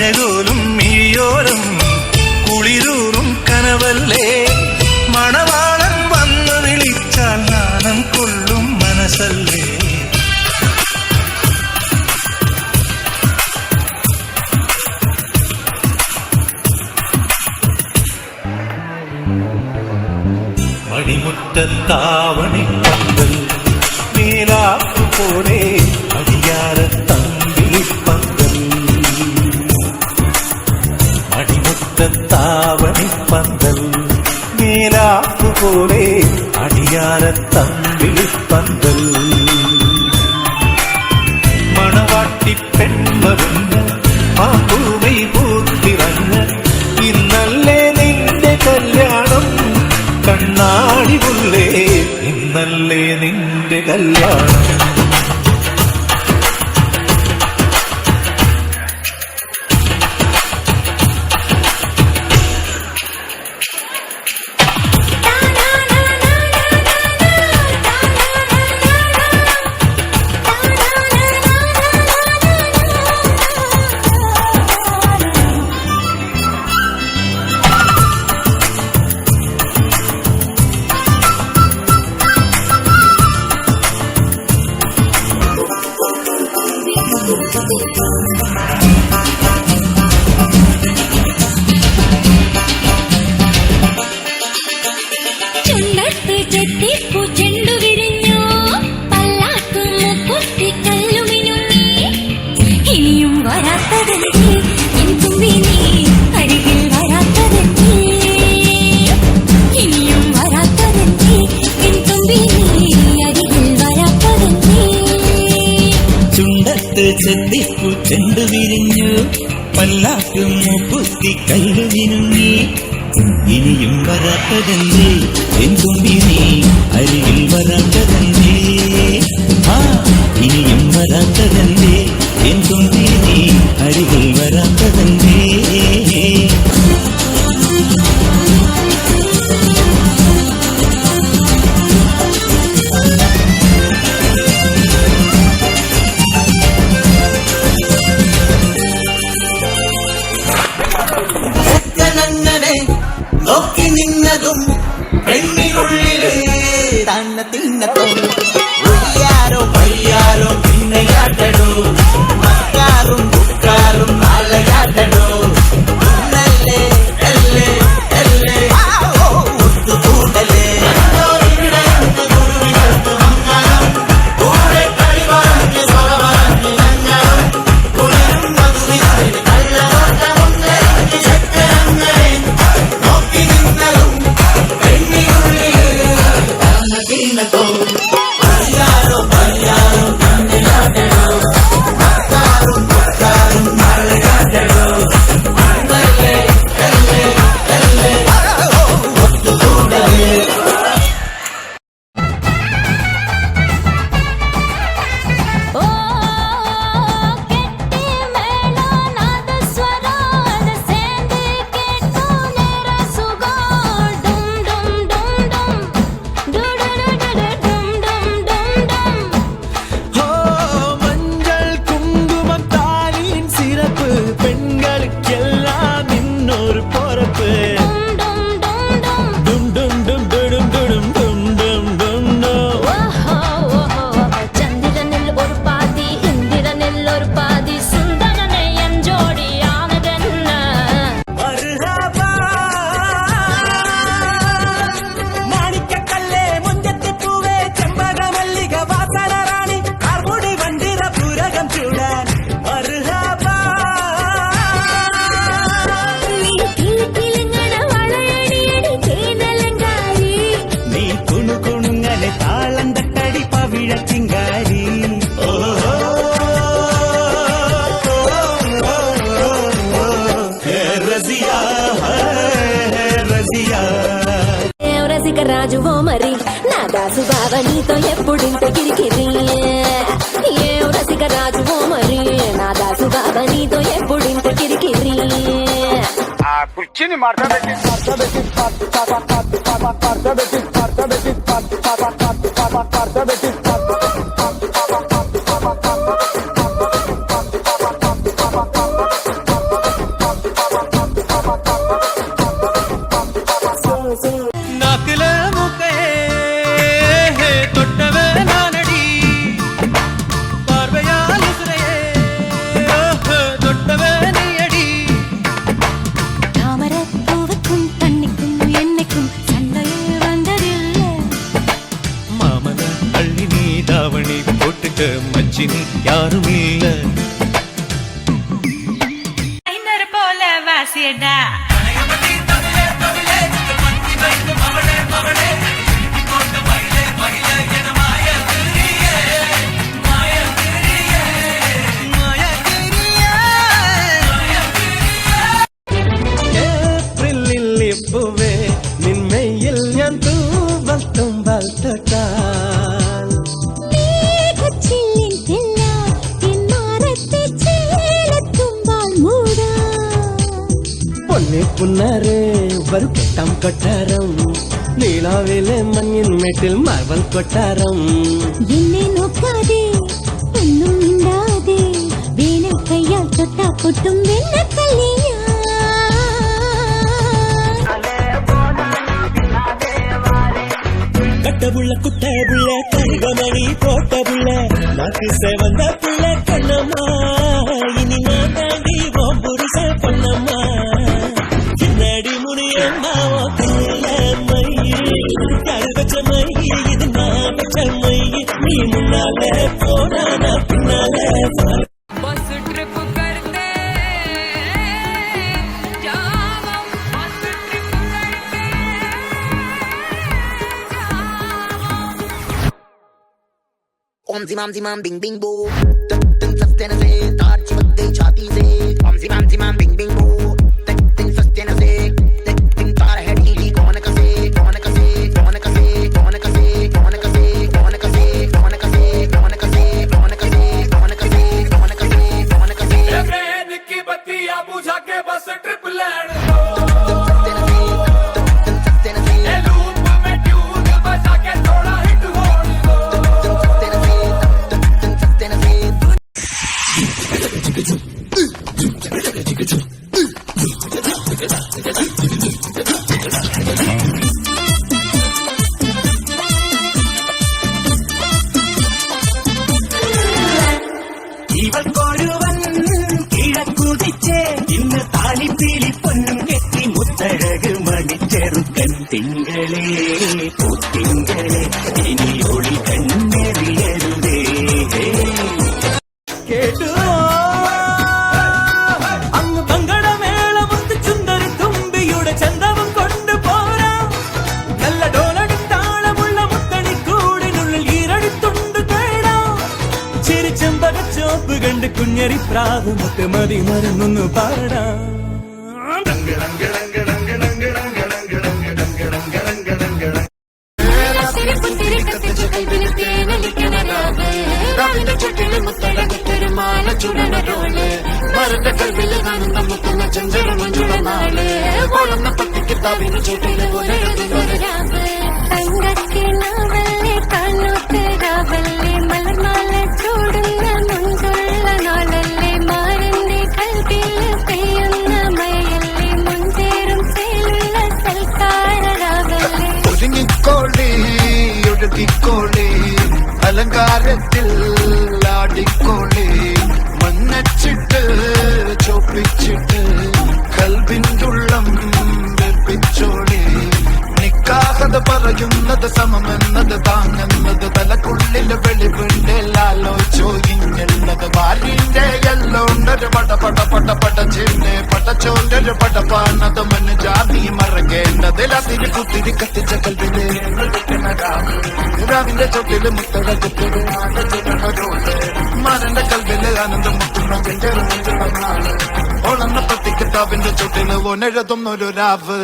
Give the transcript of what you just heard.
കനകോലും മിഴിയോരം കുളിരൂറും കനവല്ലേ മണവാളൻ വന്നു വിളിച്ചാൽ നാണം കൊള്ളും മനസ്സല്ലേ മണിമുറ്റത്താവണിപ്പന്തൽ മേലാപ്പു പോലെ അടിയാരത്തമ്പിളിപ്പന്തൽ മണിമുറ്റത്താവണിപ്പന്തൽ മേലാപ്പു പോലെ അടിയാരത്തമ്പിളിപ്പന്തൽ മണവാട്ടി പെൺമരുന്ന് ആ പൂവൈ പൂത്തിറങ്ങ് ഇന്നല്ലേ നിന്റെ കല്യാണം കണ്ണാടി പുള്ളേ ഇന്നല്ലേ നിന്റെ കല്യാണം ചെത്തിപ്പൂ ചെണ്ടു വിരിഞ്ഞു പല്ലാക്കും മൂക്കുത്തി കല്ലു വിനുങ്ങി ഇനിയും വരാത്തതല്ലേ എൻ തുമ്പി നീ അരികിൽ വരാത്തതല്ലേ ഇനിയും വരാത്തതല്ലേ എൻ തുമ്പി നീ അരികിൽ വരാത്തതല്ലേ നോക്കി നിന്നതും പെണ്ണിനുള്ളില് തന്ന തിന്നത്തോ ഒയ്യാരോ പയ്യാരോ പിന്നയാട്ടടോ മക്കാറും ബുക്കാറും നാളെയാട്ടടോ നല്ലേ അല്ലേ അല്ലേ ഒത്തുകൂടലേ రాజువో మరి నా దాసు బావ నీతో ఎప్పుడింత కిరికిరి ఏ రసిక రాజువో మరి నా దాసు బావ నీతో ఎప్పుడింత కిరికిరి ఆ కుర్చీని మార్చబెట్టి ചേട്ടാ. ഏപ്രിലിപ്പുവേ നിന്മയിൽ ഞാൻ തൂവത്തുമ്പാൽ തൊട്ടാൽ പൊന്നെ പുന്നരെ വരും കെട്ടാം കൊട്ടാരം നീലാവിലെ മഞ്ഞിൻ മേട്ടിൽ മാർവൽ കൊട്ടാരം എന്നെ നോക്കാതെ ഒന്നും മിണ്ടാതെ വേനൽ കയ്യാൽ തൊട്ടാ പൊട്ടും വെണ്ണക്കല്ലിയാ கட்டபுள்ள குட்டபுள்ள கருகமணி போட்டபுள்ள நாக்கு செவந்த புள்ள கண்ணம்மா இனி நான் தாண்டி உன் புருஷ பொண்ணம்மா பின்னாடி முனியம்மா கண்ணில மையி யாரு வச்ச மையி இது நான் வச்ச மையி நீ முன்னால போனா நான் பின்னால बस ट्रिप करते जाओ, बस ट्रिप करते जाओ. ओम जिमाम बिंग बिंग बो तन सस्ते न से तार चिपकते छाती से ओम जिमाम बिंग बिंग बो तन सस्ते न से तन तार है ढीली कौन कसे कौन कसे कौन कसे कौन कसे कौन कसे कौन कसे कौन कसे कौन कसे कौन कसे कौन कसे कौन कसे कौन कसे ट्रेन की बत्तियां बुझा के बस ट्रिप लैंड दो सस्ते न से लूप में ट्यून बजा के थोड़ा हिट होने दो सस्ते न से ഇവൾക്കൊരുവൻ കിഴക്കുതിച്ചേ ഇന്ന് താലിപ്പീലി പൊന്നും കെട്ടി മുത്തഴക് മണിച്ചെറുക്കൻ തിങ്കളേ പൂത്തിങ്കളേ ഇനി ഒളി കണ്ണെറിയരുതേ കേട്ടു അങ്ങ് പങ്കടമേളമുത്ത് ചുന്ദരി തുമ്പിയുടെ ചന്തവും കൊണ്ടുപോരാ നല്ല ഡോലടിത്താളമുള്ള മുത്തണിക്കൂടിനുള്ളിൽ ഈരടിത്തുണ്ട് തേടാം ചിരിച്ചമ്പകച്ചോപ്പ് കണ്ട് കുഞ്ഞരി പ്രാവ് മുത്തുമതി മരുന്നൊന്നു പാടാം മരന്റെ കൽവിൽ കാണുന്ന മുത്തുന്ന ചെഞ്ചര മഞ്ജുള നാള് വളർന്ന പത്തി കിതാബിന് ചൂട്ടില് പോലെ തങ്കക്കിനാവല്ലേ കണ്ണൂത്തരാവല്ലേ മലർമാല ചൂടുന്ന മുൻപുള്ള നാളല്ലേ മാരന്റെ കൽവിൽ പെയ്യുന്ന മഴയല്ലേ മുൻചേരും ചേലുള്ള സൽക്കാരരാവല്ലേ ഒരുങ്ങിക്കോളി ഒഴുകിക്കോളി അലങ്കാരത്തിൽ ആടിക്കോളി മണ്ണച്ചിട്ട് ചോപ്പിച്ചിട്ട് കൽവിൻ്റുള്ളം വെപ്പിച്ചോളി നിക്കാഹത് പറയുന്നത് സമമെന്നത് താങ്ങുന്നത് തലക്കുള്ളിൽ വെളിവിണ്ടേലാലോചോയിഞ്ഞുള്ളത് വാരിന്റെ എല്ലോണ്ടൊരു പടച്ചിന്റെ പടച്ചോണ്ടൊരു പടപ്പാണത് മന് ജാതി മറക്കേണ്ടതിൽ അതിന് കുത്തിരി കത്തിച്ച കൽവിലെ രാവിന്റെ ചൊട്ടില് മുത്തടച്ചിട്ട് മരന്റെ കൽവില് ആനന്ദം മുത്തുന്ന ഓളന്ന പത്തി കിതാബിന്റെ ചുട്ടില് ഓനെഴുതുന്നൊരു രാവ്